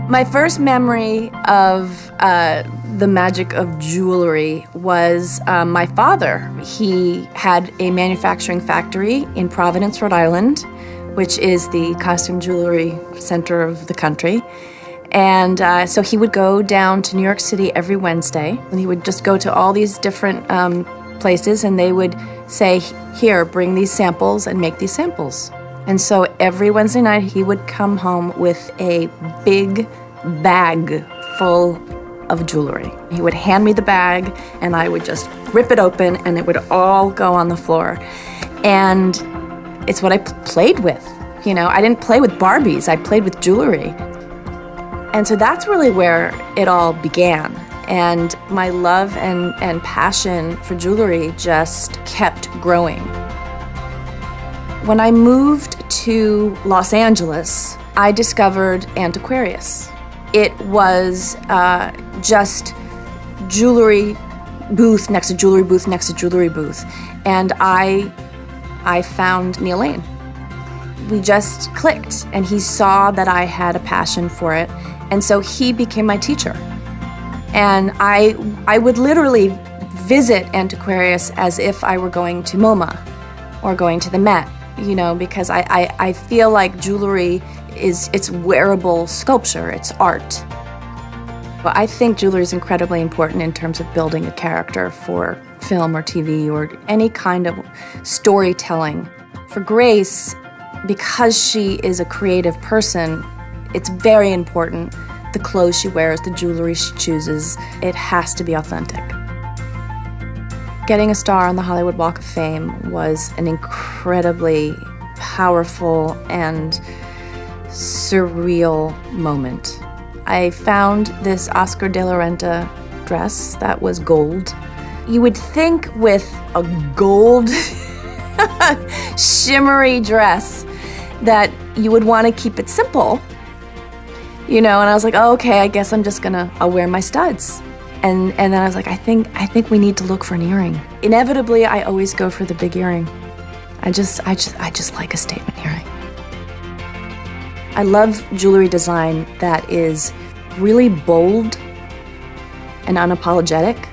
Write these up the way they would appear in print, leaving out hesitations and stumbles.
My first memory of the magic of jewelry was my father. He had a manufacturing factory in Providence, Rhode Island, which is the costume jewelry center of the country. And so he would go down to New York City every Wednesday, and he would just go to all these different places, and they would say, here, bring these samples and make these samples. And so every Wednesday night, he would come home with a big bag full of jewelry. He would hand me the bag, and I would just rip it open, and it would all go on the floor. And it's what I played with. You know, I didn't play with Barbies, I played with jewelry. And so that's really where it all began. And my love and passion for jewelry just kept growing. When I moved to Los Angeles, I discovered Antiquarius. It was just jewelry booth next to jewelry booth next to jewelry booth. And I found Neil Lane. We just clicked, and he saw that I had a passion for it. And so he became my teacher. And I would literally visit Antiquarius as if I were going to MoMA or going to the Met, you know, because I feel like jewelry it's wearable sculpture, it's art. But I think jewelry is incredibly important in terms of building a character for film or TV or any kind of storytelling. For Grace, because she is a creative person, it's very important. The clothes she wears, the jewelry she chooses, it has to be authentic. Getting a star on the Hollywood Walk of Fame was an incredibly powerful and surreal moment. I found this Oscar de la Renta dress that was gold. You would think with a gold shimmery dress that you would want to keep it simple, you know, and I was like, oh, okay, I guess I'll wear my studs. And then I was like, I think we need to look for an earring. Inevitably, I always go for the big earring. I just like a statement earring. I love jewelry design that is really bold and unapologetic.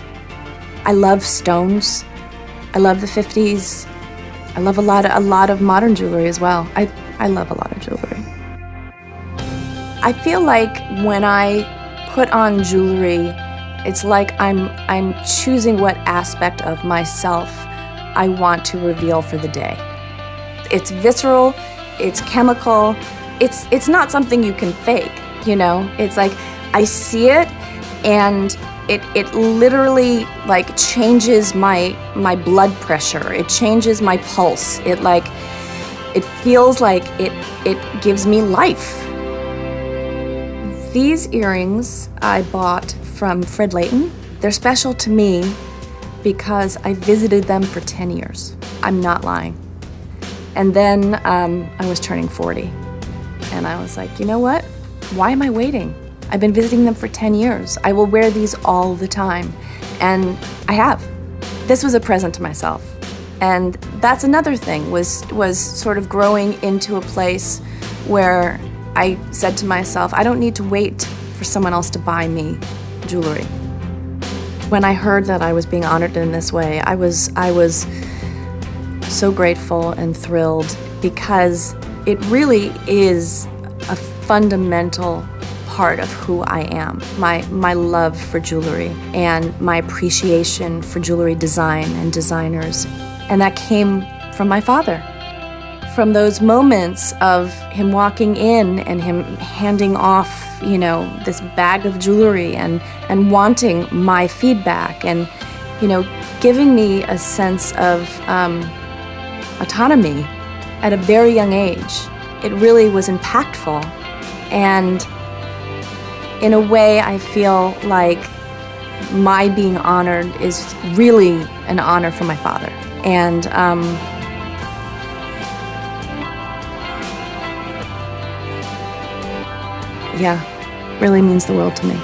I love stones. I love the 50s. I love a lot of modern jewelry as well. I love a lot of jewelry. I feel like when I put on jewelry, it's like I'm choosing what aspect of myself I want to reveal for the day. It's visceral, it's chemical, it's not something you can fake, you know? It's like I see it and it literally like changes my blood pressure. It changes my pulse. It feels like it gives me life. These earrings I bought from Fred Leighton. They're special to me because I visited them for 10 years. I'm not lying. And then I was turning 40. And I was like, you know what? Why am I waiting? I've been visiting them for 10 years. I will wear these all the time. And I have. This was a present to myself. And that's another thing, was sort of growing into a place where I said to myself, I don't need to wait for someone else to buy me jewelry. When I heard that I was being honored in this way, I was so grateful and thrilled because it really is a fundamental part of who I am. My love for jewelry and my appreciation for jewelry design and designers. And that came from my father. From those moments of him walking in and him handing off, you know, this bag of jewelry and wanting my feedback and, you know, giving me a sense of autonomy at a very young age. It really was impactful. And in a way, I feel like my being honored is really an honor for my father. And yeah, really means the world to me.